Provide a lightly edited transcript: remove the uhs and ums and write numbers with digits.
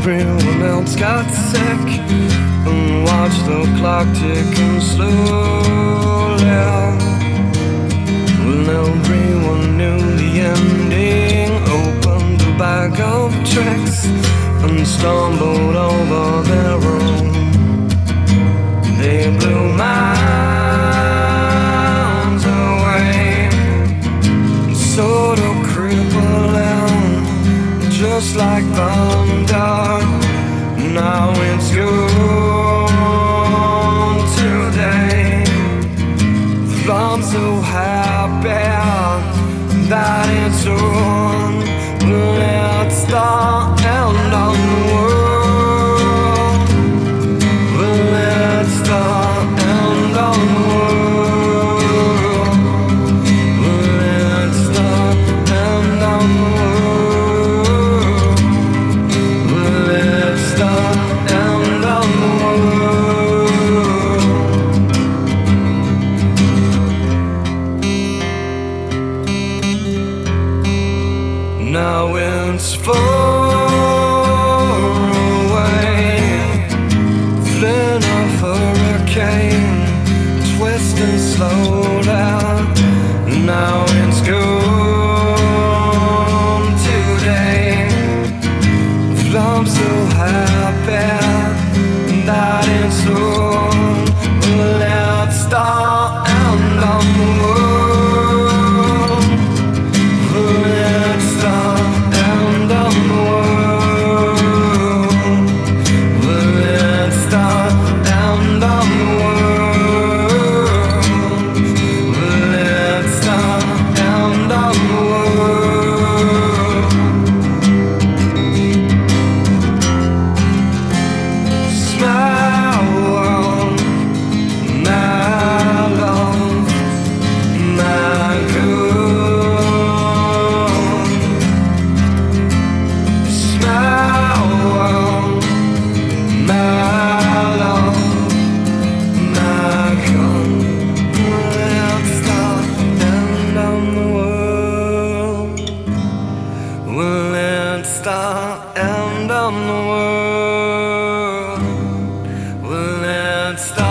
everyone else got sick and watched the clock ticking slowly. When everyone knew the ending, opened a bag of tricks and stumbled over their own. They blew miles away, sort of crippling, just like thunder. Now it's gone today. I'm so happy that it's on. Let's start and on the world. Let's start and on the world. Let's start and on the world. Let's start and on the world. Now it's far away, fling a hurricane, twisting slowly. Now it's gone today. I'm so happy that it's on. Let's start and on the world. Let's start and on the world. Let's start and on the world. Let's start and on the world. Smile, world, my love, my good. Smile, world, my love, my good. Let's start and on the world. Let's start and on the world. Let's start.